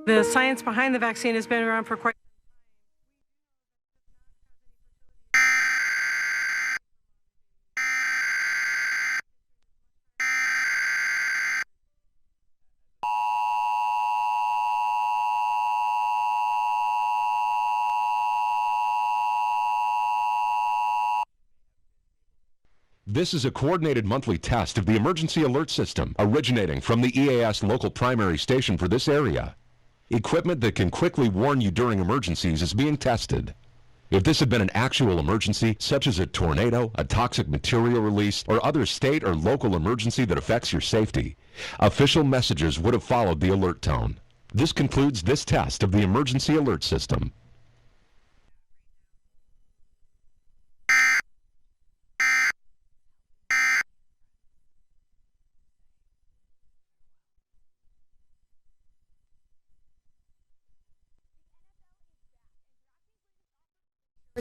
The science behind the vaccine has been around for quite. This is a coordinated monthly test of the emergency alert system originating from the EAS local primary station for this area. Equipment that can quickly warn you during emergencies is being tested. If this had been an actual emergency, such as a tornado, a toxic material release, or other state or local emergency that affects your safety, official messages would have followed the alert tone. This concludes this test of the emergency alert system.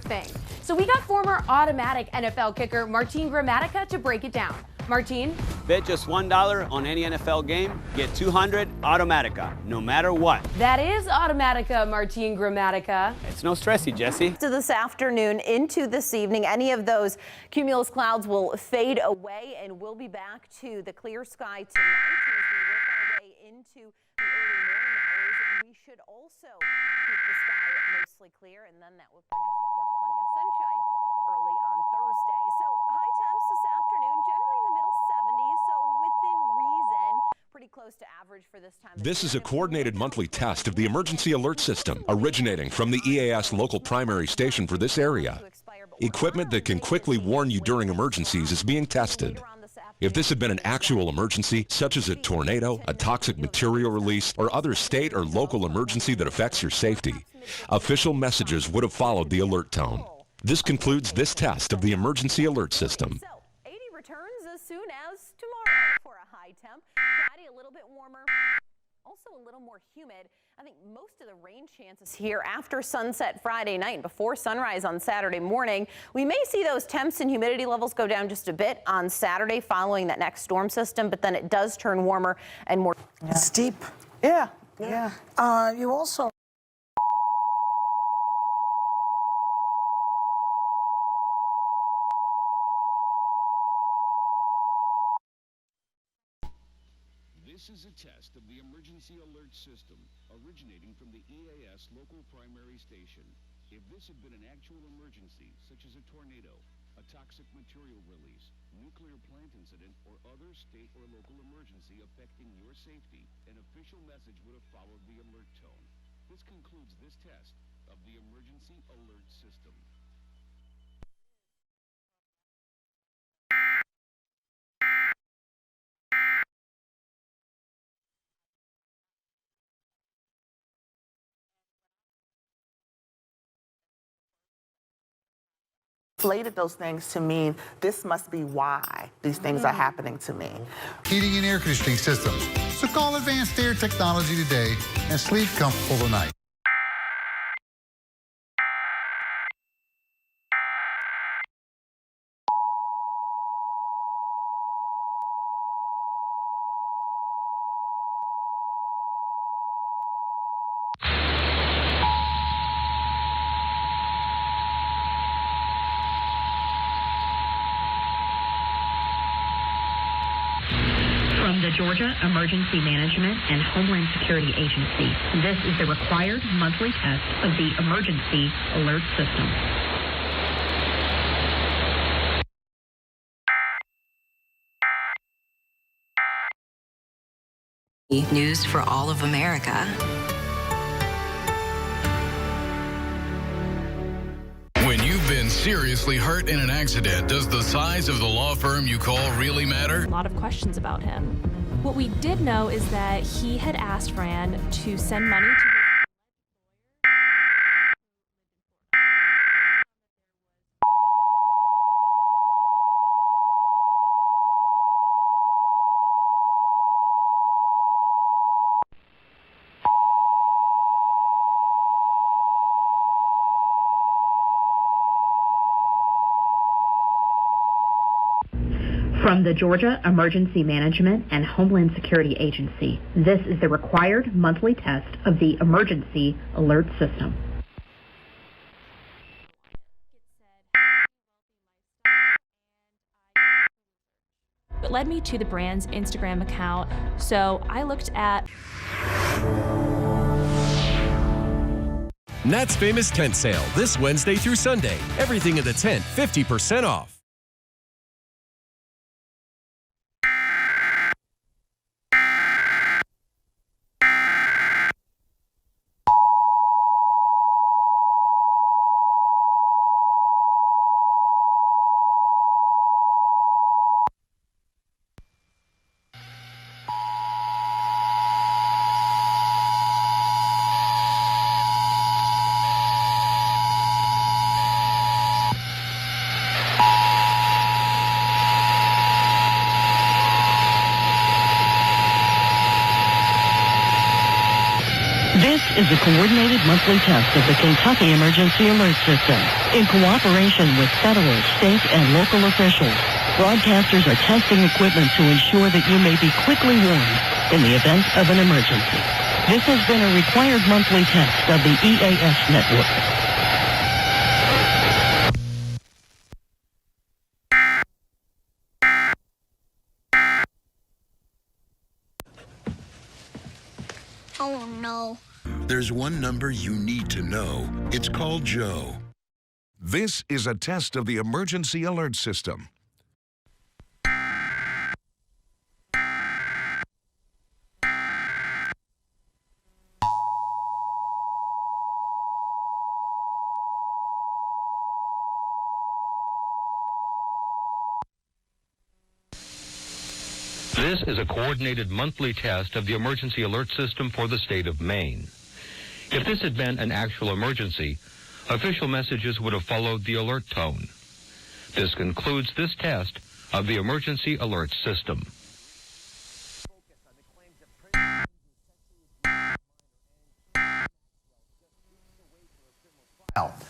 Thing. So we got former automatic NFL kicker Martin Gramatica to break it down. Martin? Bet just $1 on any NFL game, get $200 Automatica, no matter what. That is Automatica, Martin Gramatica. It's no stressy, Jesse. To this afternoon into this evening, any of those cumulus clouds will fade away and we'll be back to the clear sky tonight. As we work our way into the early morning hours, we should also keep the sky mostly clear, and then that will bring us, of course, plenty of sunshine early on Thursday. So high temps this afternoon, generally in the middle 70s, so within reason, pretty close to average for this time. This is a coordinated monthly test of the emergency alert system originating from the EAS local primary station for this area. Equipment that can quickly warn you during emergencies is being tested. If this had been an actual emergency, such as a tornado, a toxic material release, or other state or local emergency that affects your safety, official messages would have followed the alert tone. This concludes this test of the emergency alert system. So 80 returns as soon as tomorrow for a high temp. Friday a little bit warmer, also a little more humid. I think most of the rain chances here after sunset Friday night and before sunrise on Saturday morning. We may see those temps and humidity levels go down just a bit on Saturday following that next storm system, but then it does turn warmer and more steep. Yeah. You also This is a test of the emergency alert system originating from the EAS local primary station. If this had been an actual emergency, such as a tornado, a toxic material release, nuclear plant incident, or other state or local emergency affecting your safety, an official message would have followed the alert tone. This concludes this test of the emergency alert system. Inflated those things to mean this must be why these things are happening to me. Heating and air conditioning systems. So call Advanced Air Technology today and sleep comfortable tonight. The Georgia Emergency Management and Homeland Security Agency. This is the required monthly test of the emergency alert system. News for all of America. When you've been seriously hurt in an accident, does the size of the law firm you call really matter? A lot of questions about him. What we did know is that he had asked Fran to send money to From the Georgia Emergency Management and Homeland Security Agency, this is the required monthly test of the Emergency Alert System. It led me to the brand's Instagram account, so I looked at Nat's Famous Tent Sale this Wednesday through Sunday. Everything in the tent 50% off. This is a coordinated monthly test of the Kentucky Emergency Alert System. In cooperation with federal, state, and local officials, broadcasters are testing equipment to ensure that you may be quickly warned in the event of an emergency. This has been a required monthly test of the EAS network. Oh, no. There's one number you need to know. It's called Joe. This is a test of the emergency alert system. This is a coordinated monthly test of the emergency alert system for the state of Maine. If this had been an actual emergency, official messages would have followed the alert tone. This concludes this test of the emergency alert system.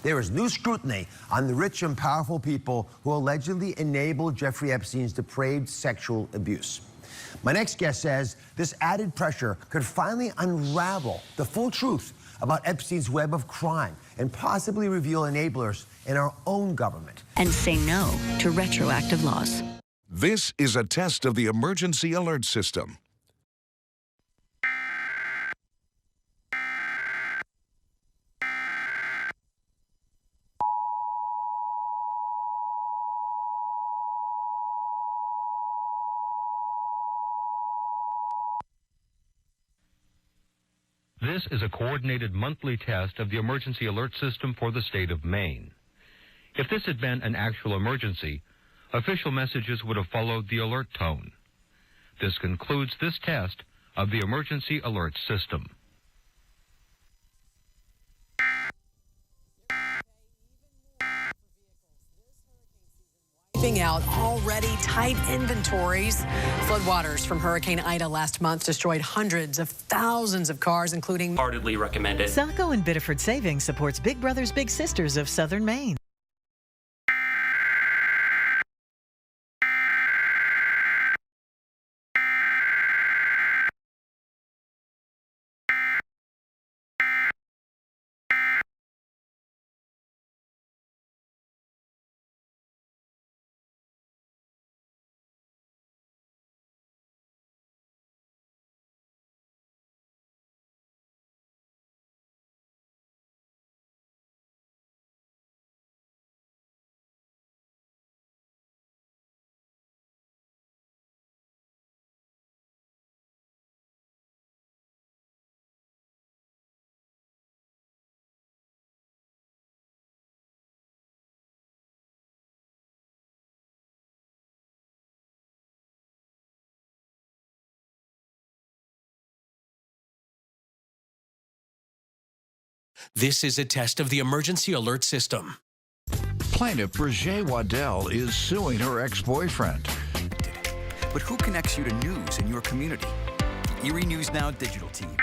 There is new scrutiny on the rich and powerful people who allegedly enabled Jeffrey Epstein's depraved sexual abuse. My next guest says this added pressure could finally unravel the full truth about Epstein's web of crime and possibly reveal enablers in our own government. And say no to retroactive laws. This is a test of the emergency alert system. This is a coordinated monthly test of the emergency alert system for the state of Maine. If this had been an actual emergency, official messages would have followed the alert tone. This concludes this test of the emergency alert system. Wiping out already tight inventories. Floodwaters from Hurricane Ida last month destroyed hundreds of thousands of cars, including... Heartedly recommended. Saco and Biddeford Savings supports Big Brothers Big Sisters of Southern Maine. This is a test of the emergency alert system. Plaintiff Brigitte Waddell is suing her ex-boyfriend. But who connects you to news in your community? The Erie News Now digital team.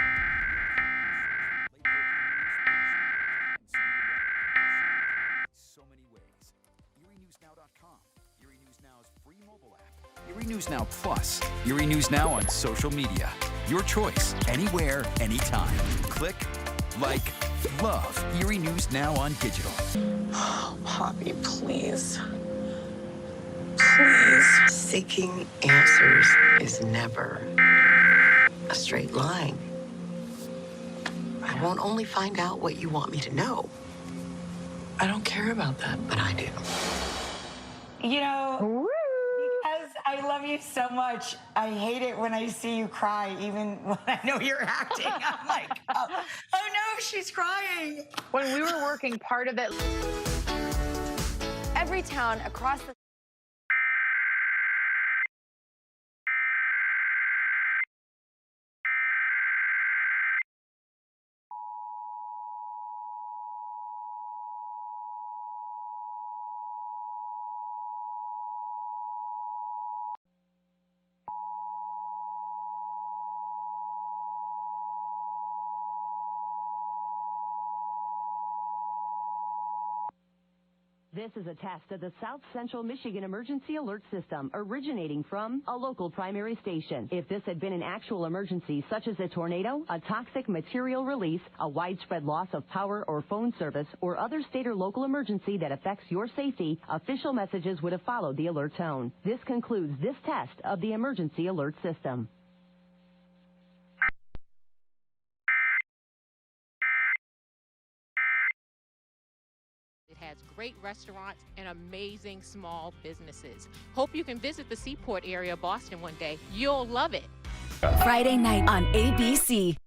So many ways. ErieNewsNow.com, Erie News Now's free mobile app, News Now Plus. Erie News Now on social media. Your choice, anywhere, anytime. Click, like, love Erie News Now on digital. Oh, Poppy, please. Please. Seeking answers is never a straight line. I won't only find out what you want me to know. I don't care about that, but I do. You know, because I love you so much, I hate it when I see you cry, even when I know you're acting. I'm like, oh no, she's crying. When we were working, part of it. Every town across the This is a test of the South Central Michigan Emergency Alert System originating from a local primary station. If this had been an actual emergency, such as a tornado, a toxic material release, a widespread loss of power or phone service, or other state or local emergency that affects your safety, official messages would have followed the alert tone. This concludes this test of the Emergency Alert System. Has great restaurants and amazing small businesses. Hope you can visit the Seaport area of Boston one day. You'll love it. Friday night on ABC.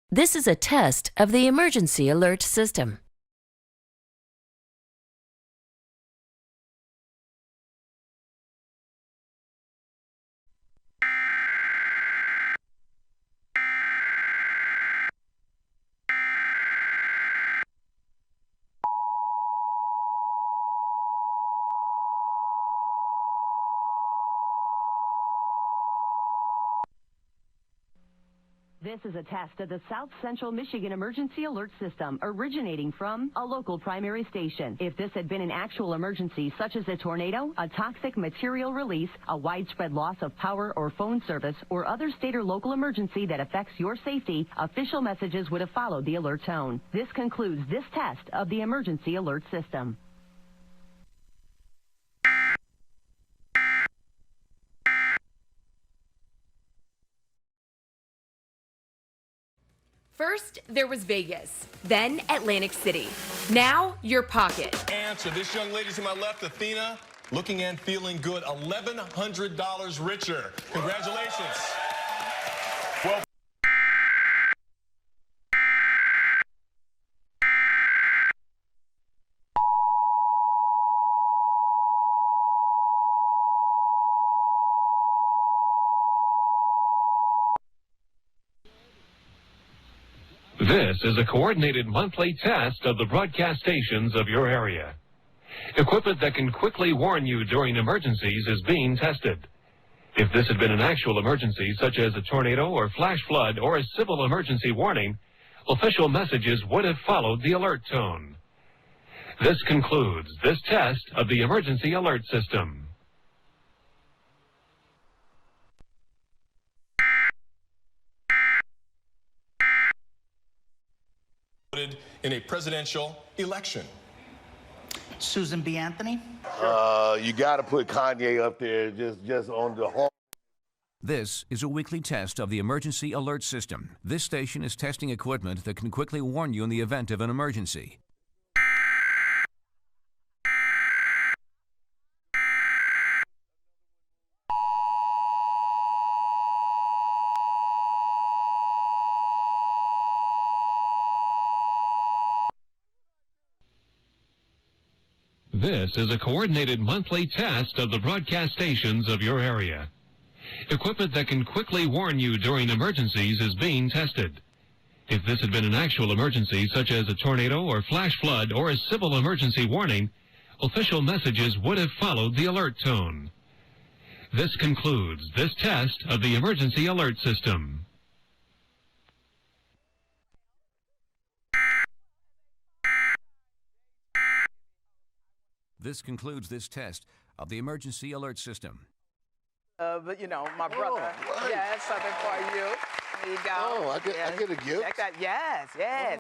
This is a test of the Emergency Alert System. This is a test of the South Central Michigan Emergency Alert System originating from a local primary station. If this had been an actual emergency, such as a tornado, a toxic material release, a widespread loss of power or phone service, or other state or local emergency that affects your safety, official messages would have followed the alert tone. This concludes this test of the Emergency Alert System. First, there was Vegas, then Atlantic City. Now, your pocket. Answer. This young lady to my left, Athena, looking and feeling good, $1,100 richer. Congratulations. Well, This is a coordinated monthly test of the broadcast stations of your area. Equipment that can quickly warn you during emergencies is being tested. If this had been an actual emergency, such as a tornado or flash flood or a civil emergency warning, official messages would have followed the alert tone. This concludes this test of the Emergency Alert System. in a presidential election. Susan B. Anthony? You got to put Kanye up there just on the whole. This is a weekly test of the Emergency Alert System. This station is testing equipment that can quickly warn you in the event of an emergency. This is a coordinated monthly test of the broadcast stations of your area. Equipment that can quickly warn you during emergencies is being tested. If this had been an actual emergency, such as a tornado or flash flood or a civil emergency warning, official messages would have followed the alert tone. This concludes this test of the Emergency Alert System. This concludes this test of the Emergency Alert System. But you know, my brother. right. Yes, something for you. There you go. Oh, I get a gift? Check that. Yes, yes.